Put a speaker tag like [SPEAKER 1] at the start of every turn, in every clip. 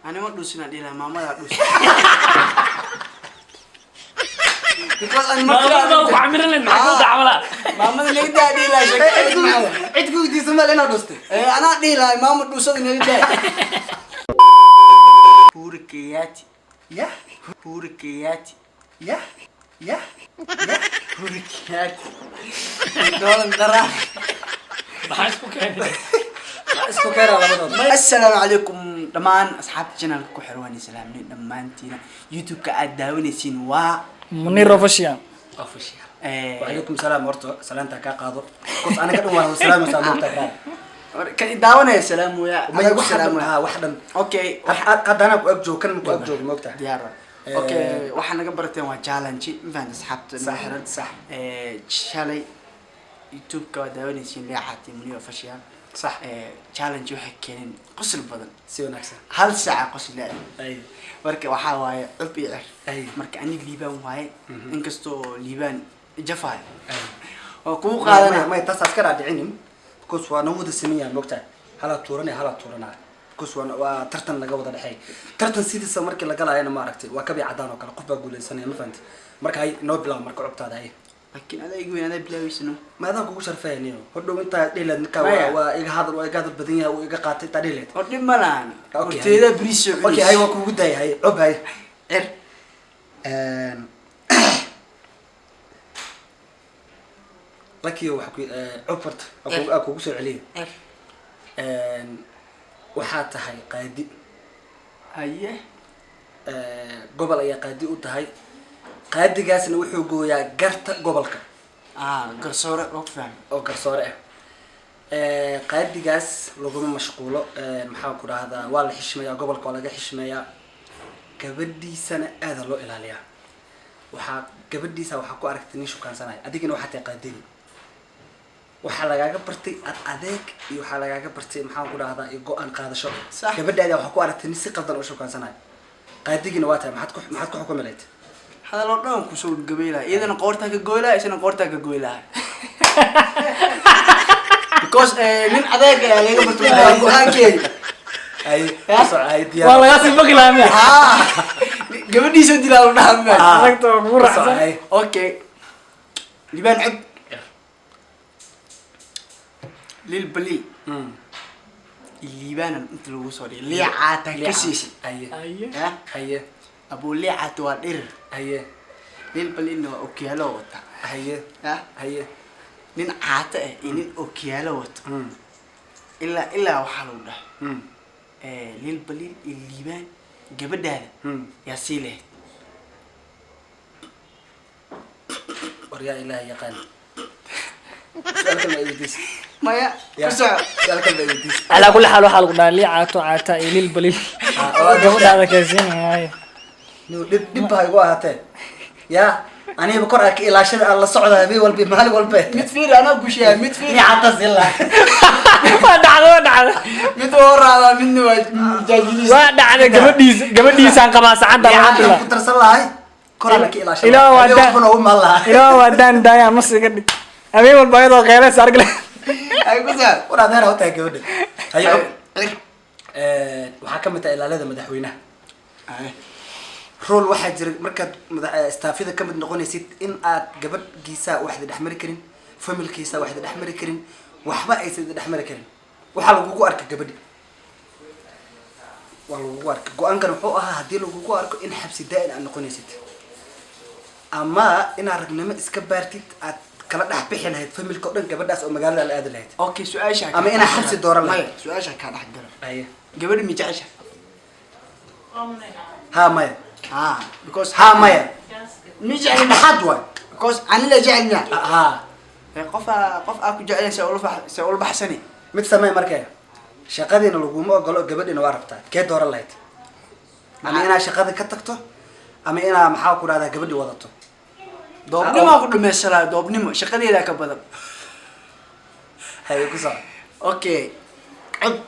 [SPEAKER 1] أنا ما دوسنا دي لا ماما دوس because أنا
[SPEAKER 2] ما عمرنا المعقول عملا
[SPEAKER 1] ماما اللي ده دي لا
[SPEAKER 3] عدكو دي سما لنا دوستي
[SPEAKER 1] أنا دي لا ماما دوسنا اللي ده بوركياتي
[SPEAKER 3] يا
[SPEAKER 1] بوركياتي
[SPEAKER 3] يا يا
[SPEAKER 1] بوركياتي دول درا
[SPEAKER 2] بحاسبك يعني
[SPEAKER 3] اسكو كيرا لبدود
[SPEAKER 1] السلام عليكم دمان أصحاب channel كحرواني سلامني دمانتينا يوتيوب كأداوني سينوا
[SPEAKER 4] منير روفشيان
[SPEAKER 2] official
[SPEAKER 3] وعليكم السلام ورتو سلامتا كا قادو قف انا كدو waa salaam salaamta ka
[SPEAKER 1] كأداوني سلام ويا
[SPEAKER 3] ما يقول سلام ها وحدن
[SPEAKER 1] أوكي
[SPEAKER 3] قد انا ku agjoog kan ku agjoog moogta
[SPEAKER 1] ديارة أوكي وحنا قبرتين وجالنجي مفهد أصحابت
[SPEAKER 3] صح صح
[SPEAKER 1] شالي يوتيوب كأداوني سين لي حاتي منير فشيان
[SPEAKER 3] صح
[SPEAKER 1] challenge waxay keeneen qosol badan
[SPEAKER 3] si wanaagsan
[SPEAKER 1] hal saac qosol ah
[SPEAKER 3] ay
[SPEAKER 1] marka waxa waaye cub iyo cir
[SPEAKER 3] ay
[SPEAKER 1] marka ani liibaan waaye inkastoo liibaan jafaay
[SPEAKER 3] ay
[SPEAKER 1] oo ku qaadanaa
[SPEAKER 3] ma taas askar adicinin because waa nawada sameeyaan moogta hala tuurana because waa tartan laga wada dhaxay tartan sidiisa markii laga laayana ma aragtay waa kabi cadaan oo kale qof baa guuleysanaya ma fahanti marka ay no bilaw marka cubtaada ay
[SPEAKER 1] laakiin adeeg weyn adeeg bilaawaysan
[SPEAKER 3] ما هذا كوكو شرفيني هدو انت ديلad ninka waa iga hadal waa iga hadal badan yahay oo iga qaatay ta dheelad
[SPEAKER 1] oo dhib ma lahan horteeda briso
[SPEAKER 3] okay hay waa kugu dayahay cub hay
[SPEAKER 1] cir
[SPEAKER 3] laki waxa ku cubart kugu soo celiyo waxa tahay qaadi
[SPEAKER 1] haye
[SPEAKER 3] gobol ayaa qaadi u tahay qaadigaasna wuxuu gooyaa garta gobolka
[SPEAKER 1] garsoore oo faham
[SPEAKER 3] oo garsoore ah qaadigaas laguma mashquulo maxaa ku dhahdaa waa la xishmeeyaa gobolka waa laga xishmeeyaa gabadhiisana aad loo ilaaliyaa waxaa gabadhiisa waxaa ku aragtay nin shukaansanaya adigina waxaa tahay qaadigi waxaa lagaaga bartay adeeg iyo waxaa lagaaga bartay maxaa ku dhahdaa iyo go-aan qaadasho gabadhaada waxaa ku aragtay nin si qaldan u shukaansanaya qaadigina waa tahay maxaad ku xukumi lahayd
[SPEAKER 1] هذا لو دون كسول قبيلة إذا نقورتها كقبيلة إيش نقورتها كقبيلة because من عذاك يعني قبل تقول هاكي
[SPEAKER 3] أي ديار
[SPEAKER 4] والله يا سيدي بقول لهم
[SPEAKER 1] قبل دي سنتي لا نعم
[SPEAKER 4] ركتو مو راح
[SPEAKER 1] أوكي لبان عب للبلي اللبان أنت لو صاري اللي عاتك كسيس
[SPEAKER 3] أي
[SPEAKER 1] أبو اللي عتوادر
[SPEAKER 3] هي
[SPEAKER 1] للبلي إنه أوكي هلا وتا
[SPEAKER 3] هي
[SPEAKER 1] نين عاته إنين أوكي هلا وتا إلا وحلو ده للبلي اللبان قبل ده يا سيله
[SPEAKER 3] وريا إله يقان سألك ما يديس
[SPEAKER 1] ما يا
[SPEAKER 3] سألك ما يديس
[SPEAKER 4] على كل حال وحال قلنا لي عاتا إلي البليل قبل هذا كاسين هاي
[SPEAKER 3] دب هاي واحد يا أنا بكرة إلى عشان الله صعد بي والبي مالي والبي
[SPEAKER 1] متفير أنا بوشيا متفير
[SPEAKER 3] عطس يلا
[SPEAKER 4] ودعنا
[SPEAKER 1] متورا على منه جاجليس
[SPEAKER 4] ودعنا قبل دي سان قما سعد الحمد لله
[SPEAKER 3] كنت رسل الله كرة لك إلى عشان
[SPEAKER 4] إلى ودان إلى ودان دايا مصر قد أبي والبيض الغيرة سارق له
[SPEAKER 1] أي بزاف
[SPEAKER 3] ولا ده هو تاجود هيو وحكمت إلى هذا مدحوينه رول واحد جري مركز استافيده كم نقولنيسيد إن قبل جيسا واحد الأحمر كرين فمل كيسا واحد الأحمر كرين وحبا أيسد الأحمر كرين وحلو جوجو أرك قبل والله جوجو أرك جو أنكر حقها هديله جوجو أرك إن حبس دائما أن نقولنيسيد أما إن أرجع نما إسكبرتيت كلا نحبي هنا فمل كورن قبل داس أو مجال الأدلة هيد
[SPEAKER 1] أوكي سؤال شاك
[SPEAKER 3] أما إن حبس الدورة
[SPEAKER 1] ما سؤال شاك هذا حقنا
[SPEAKER 3] أيه
[SPEAKER 1] قبل ميجعش
[SPEAKER 3] ها مايا
[SPEAKER 1] because
[SPEAKER 3] ها مايا
[SPEAKER 1] ميجعل
[SPEAKER 3] حدوى
[SPEAKER 1] because أنا اللي جعلنا
[SPEAKER 3] ها
[SPEAKER 1] قف أكو جعلنا سأقول بحسني
[SPEAKER 3] متسمى مركز شقادين الوجوم قالوا قبل إنه عرفتها كيد دور الله هيد أما أنا شقادي كتكته أما أنا محاول هذا قبل وضعته
[SPEAKER 1] دوبني ما أقول مثلا دوبني ما شقادي ذاك بدل
[SPEAKER 3] هاي قصة
[SPEAKER 1] أوكي عب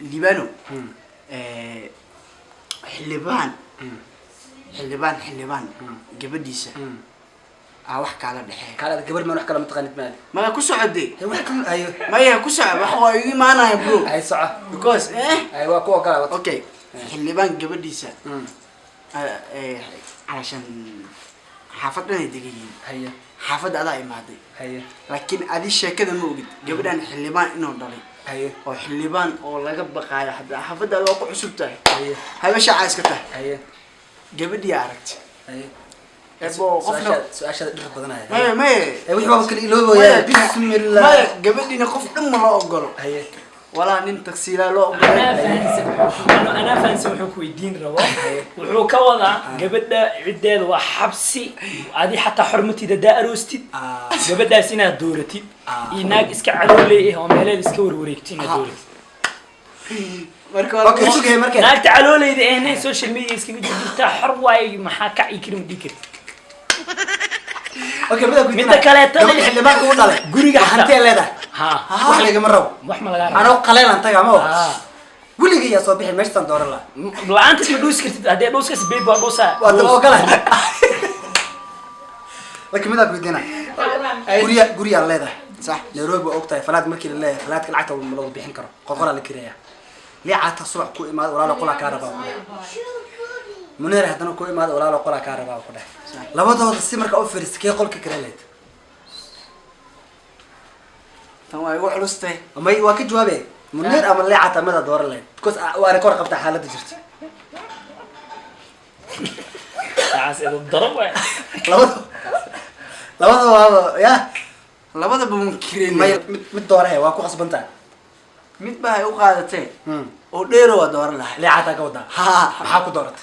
[SPEAKER 1] لبنان حلبان قبل ديسة wax kala dhexeeyo
[SPEAKER 3] kala gabar ma wax kala mataqaanid maali
[SPEAKER 1] ma ku socodey
[SPEAKER 3] wax kan ayo
[SPEAKER 1] maya ku socod wax waa igu imaanaya bro
[SPEAKER 3] ay soco
[SPEAKER 1] because
[SPEAKER 3] ay waa ku ogolaa
[SPEAKER 1] okay xildhibaan gabadhiisa عشان حافظنا يدقيقين
[SPEAKER 3] هيا
[SPEAKER 1] حافظ أداء مادي
[SPEAKER 3] هيا
[SPEAKER 1] لكن هذه الشيء كذا موجود قبل حلبان إنه ضلي
[SPEAKER 3] هيا
[SPEAKER 1] أو حلبان أو لا قبل قاعد حد حافظ هذا وقع حسبته
[SPEAKER 3] هيا
[SPEAKER 1] هذا شيء عايز كته
[SPEAKER 3] هيا
[SPEAKER 1] قبل دي عرفت
[SPEAKER 3] هيا
[SPEAKER 1] أبو قفنا
[SPEAKER 3] سؤال شيء درب بدنا
[SPEAKER 1] ما
[SPEAKER 3] وش بابك الإلهي يا بسم الله
[SPEAKER 1] ما قبل دي نقف أم الله أقوله
[SPEAKER 3] هيا
[SPEAKER 1] ولا ننتك سيلا لو
[SPEAKER 2] أنا فانس وحكوا الدين روا وحكوا كوضع قبل عداد وحبسي هذه حتى حرمتي ده أروستي قبل ده سنة دورتي يناق إسك علولي هم هلا إسك وروريكتين دورتي
[SPEAKER 3] أوكي شو كه مركز
[SPEAKER 2] ناق تعالولي ده هنا سوشيال ميديا إسك بيجي حرواي محاكا يكرم ديكر
[SPEAKER 3] اوكي بدك
[SPEAKER 2] من كلاتة
[SPEAKER 3] اللي ما كون دله
[SPEAKER 2] غريغا
[SPEAKER 3] حتى لهدا
[SPEAKER 2] ها
[SPEAKER 3] wax laga maro
[SPEAKER 2] wax ma laga
[SPEAKER 3] ana qaleel anta gamo wiliga ya soo bixi meeshtan door la
[SPEAKER 2] laanta ma dhuus kartid hadii dhuus kas beeb waa dhuusa
[SPEAKER 3] waa dad oo kale laakiin midaa guudina guriya leedahay
[SPEAKER 1] صح
[SPEAKER 3] Nairobi oo ogtahay falaad markii la leeyahay falaadka lacagta ma loo bixin karo qoqora la kireeya liicata subax ku imaad walaalo qola ka rabaa منير هذا نكوي ما ولا لا قلا كهرباء وكذا لبضه السمر كأوفر سكيا قل ككرلت
[SPEAKER 1] تمام يروح رستي
[SPEAKER 3] أما يواكب جوابه منير أما اللي عتا ماذا دور له كوس وأنا كورة قبضة حالة جرت
[SPEAKER 2] عايز الضرب
[SPEAKER 3] لبضه يا
[SPEAKER 1] لبضه بمكرين
[SPEAKER 3] ما مت دورة هي واكو غصبنتها
[SPEAKER 1] مت بقى يوقعتين وديرو دور له
[SPEAKER 3] اللي عتا كودا
[SPEAKER 1] ها
[SPEAKER 3] محاكو دورت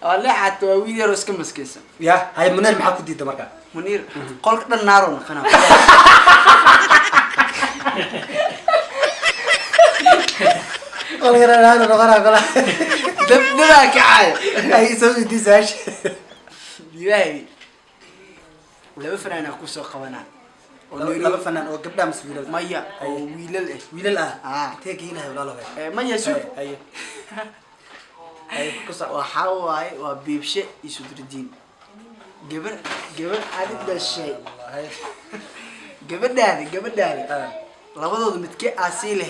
[SPEAKER 1] والله حتى ويديرو اسكم مسكيسة
[SPEAKER 3] يا هاي منير محاكو دي دمرك
[SPEAKER 1] منير قل كده النار خنا
[SPEAKER 3] قال غير هذا نغرق قال
[SPEAKER 1] دبك عاي
[SPEAKER 3] هاي سوي دي ساش
[SPEAKER 1] ياهي ولا بفرنا أنا كوسو قوانا
[SPEAKER 3] لما فنان أو قبلها مسؤول
[SPEAKER 1] مية أو ويلل
[SPEAKER 3] ويل تيجي هنا ولا لا
[SPEAKER 1] مية سوق
[SPEAKER 3] أي
[SPEAKER 1] قصة وحاواي وبيبشة يسود الدين قبل عدد الشيء قبل داري لابد متكئ أصيله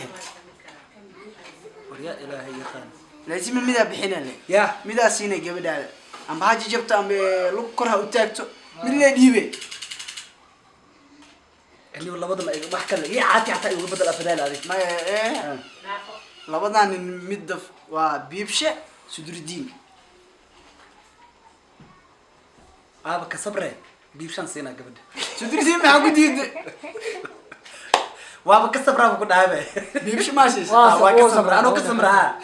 [SPEAKER 3] يا إلهي يا خان
[SPEAKER 1] لازم ميدا بحنا له
[SPEAKER 3] يا
[SPEAKER 1] ميدا سينا قبل داري أم حاجة جبت أم لو كره وتاكتو من اللي ديبه
[SPEAKER 3] اللي والله بدل ما أحكي لك يا عاتي عتاي وبدل أفدال هذه
[SPEAKER 1] ما إيه لابد أن مدف وبيبشة سود الدين
[SPEAKER 3] كصبره بيبشان سينا قبل
[SPEAKER 1] سود الدين ما عقد يد
[SPEAKER 3] كصبره بكون عابه
[SPEAKER 1] بيبشة ماشي
[SPEAKER 3] كصبره أنا كصبره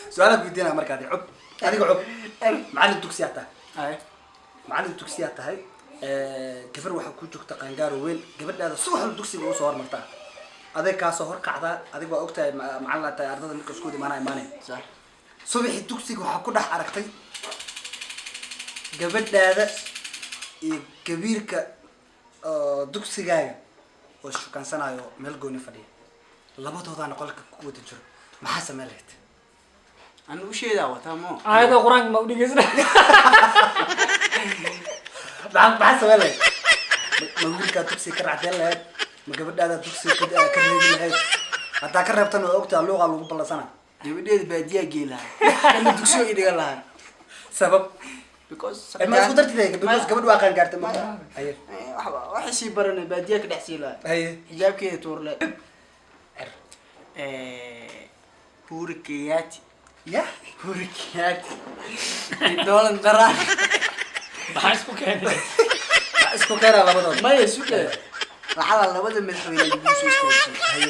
[SPEAKER 3] سؤالك بدينا مركادي عب هذيك عب معلم التوكسيات
[SPEAKER 1] هاي
[SPEAKER 3] معلم التوكسيات هاي كفر waxa ku joogta qaangaar weyn gabadhaada subax dugsiga oo soo hormarta adeeg ka soo hor kacda adeeg waa ogtahay macallinta ardada marka isku imaanay
[SPEAKER 1] صح
[SPEAKER 3] subaxi dugsiga waxa ku dhax aragtay gabadhaada iyo kabiirka dugsigaaga oo shukansanayo meel gooni fadhiya labadoodana qolka ku wada jiro maxaa sameeyay
[SPEAKER 1] أنا وش هذا وتمام
[SPEAKER 4] هذا قرآن ما بدي قصده
[SPEAKER 3] maxaa sameeyay ma wiilka dugsi ka raacday lahayd ma gabadhaada dugsi ka reebi lahayd hadaa ka reebtan oo ogtaa luuqa lagu ballasana
[SPEAKER 1] gabadheeda baadiya geela kana dugsiga idiga lahaa
[SPEAKER 3] sabab
[SPEAKER 1] because
[SPEAKER 3] ma isku dartay gabadhu waa qaan gaartay ma haye
[SPEAKER 1] waxa si baranay baadiya ka dhaxsii lahaa
[SPEAKER 3] haye
[SPEAKER 1] xijaabkeeda tuurle hurkiyaati
[SPEAKER 3] ya
[SPEAKER 1] hurkiyaati doolan daraan
[SPEAKER 2] maxaa isku keenay
[SPEAKER 3] isku kara labadood
[SPEAKER 1] ما يسوق لعل لبدا مدحوينه lagu soo istaagay haye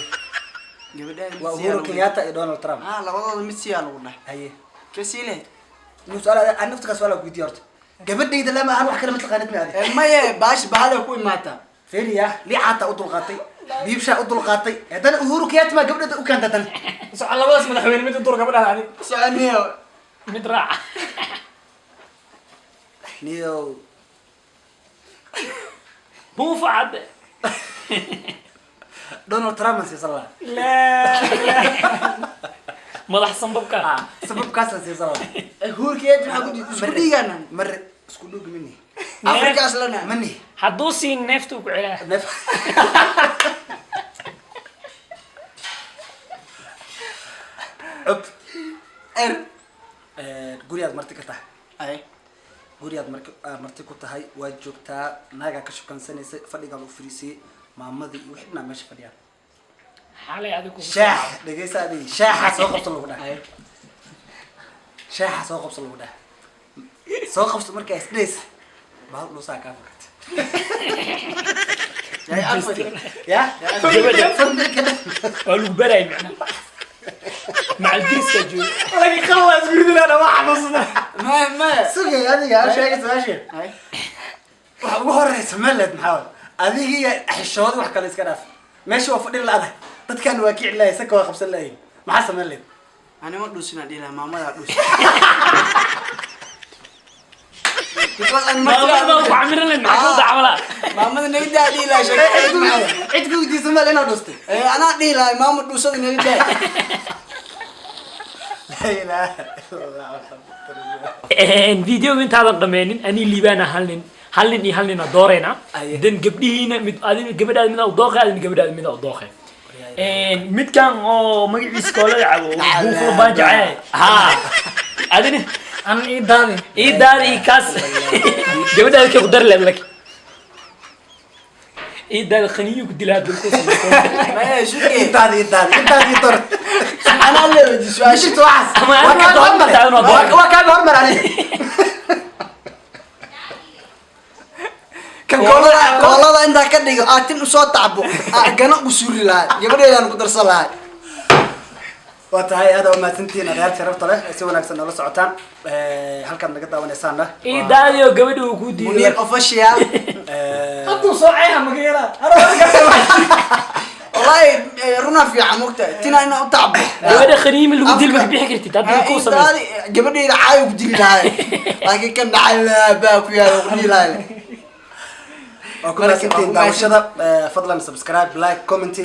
[SPEAKER 1] gabadha
[SPEAKER 3] waa Uhuru Kenyatta iyo Donald Trump
[SPEAKER 1] labadooda mid si aan ugu dhahay
[SPEAKER 3] haye
[SPEAKER 1] kasiile
[SPEAKER 3] nu su'aal aan nafta su'aal ku diyaarto gabadhayda lama aan wax kale ma taqaanid ma aadi
[SPEAKER 1] maya baash bahada ku imaata
[SPEAKER 3] feeriya li caata u dulqaatay biibsha u dulqaatay haddana Uhuru Kenyatta ma gabadha u kaantatan
[SPEAKER 4] سؤال الله بس مدحوين مد الدور قبل هذا
[SPEAKER 1] saaniyo
[SPEAKER 2] mid raac
[SPEAKER 3] niyo
[SPEAKER 2] muu facad
[SPEAKER 3] Donald Trump si sala
[SPEAKER 4] لا
[SPEAKER 2] madax sanbabka
[SPEAKER 3] sabab kaas si sala
[SPEAKER 1] hurkiyaati waxa ku isku dhiigana
[SPEAKER 3] mar isku dhug minni
[SPEAKER 1] afrikaas lana
[SPEAKER 3] mani
[SPEAKER 2] hadduu siin neeftuu ku celaa
[SPEAKER 3] neef cub guriyaad marti ka tahay
[SPEAKER 1] ay
[SPEAKER 3] guriyaad marti ku tahay waa joogtaa naagaa ka shukansanaysay fadhigaa lagu fariisiyey maamadii iyo wixii dhanaa meesha fadhiyaan
[SPEAKER 2] xalay adigu
[SPEAKER 3] shaax dhegeysa adigi shaaxa soo qabso lagu dhahay shaaxa soo qabso lagu dhahay soo qabso markaa isdhays bahal dhuusaa kaa fakatay ya
[SPEAKER 2] waa lagu baraay macnaha مع الدرس جوي
[SPEAKER 4] لكن خلاص بيقول انا واحد اصلا
[SPEAKER 1] ما
[SPEAKER 3] sugay adiga aan sheegay su'aasha
[SPEAKER 1] ay
[SPEAKER 3] waxa ugu horeysa malad maxaa adiga iyo xishood wax kale iska dhaaf meesha waa fadhi laada dadkan waa kici lahayn saka waa qabsan lahayn maxaa sameyn lahayd
[SPEAKER 1] ani ma dhusina dhila maamada dhus
[SPEAKER 2] ما بعمل لنا معقول عملا
[SPEAKER 1] maamada nagida dhila sheegay
[SPEAKER 3] cid ku weydiiso mal inaad dhustay
[SPEAKER 1] ana dhila maamada dhusada nagida
[SPEAKER 3] la ilaaha
[SPEAKER 2] فيديو انت هذا ضمانين اني ليبانا هلن يهلنا دورينا دن قبلينا مد ادين قبل ادين او دوخه ادين قبل ادين او دوخه مد كان او مغيس كولا لعبو بوفو باجعه ها ادين
[SPEAKER 4] انا ايه داري
[SPEAKER 2] كاس قبل ادين كقدر لك ايه دار خنيه قدلها بالكوس
[SPEAKER 1] ما شو كده
[SPEAKER 3] intaadi tor
[SPEAKER 1] انا اللي بدي سؤال
[SPEAKER 3] shit waxas
[SPEAKER 2] ما انا دور تعالوا دور
[SPEAKER 3] waa kaaga hormar ani kan
[SPEAKER 1] koolada inta ka dhigo aatin u soo tacbo gana u suuri lahay gabadheedan ku darsan lahay
[SPEAKER 3] waa tahay aad oo maasantiin adeer sharafta leh si wanaagsan nala socotaan halkan naga daawanaysaana
[SPEAKER 2] ايه داريو قبل وكو
[SPEAKER 1] munir
[SPEAKER 2] دي
[SPEAKER 1] official
[SPEAKER 4] انتو صاعيها مقيلة انا
[SPEAKER 1] والله رنا في عمقته تنا انا تعب
[SPEAKER 2] قبل خنيه اللي قدل لك بيحكرتي تدي الكوس
[SPEAKER 1] gabadheeda caay ku dili lahay laakiin kan dhacay baa ku yaalo ku dili lahay
[SPEAKER 3] waa ku maasantiin daawashada fadlan subscribe like comment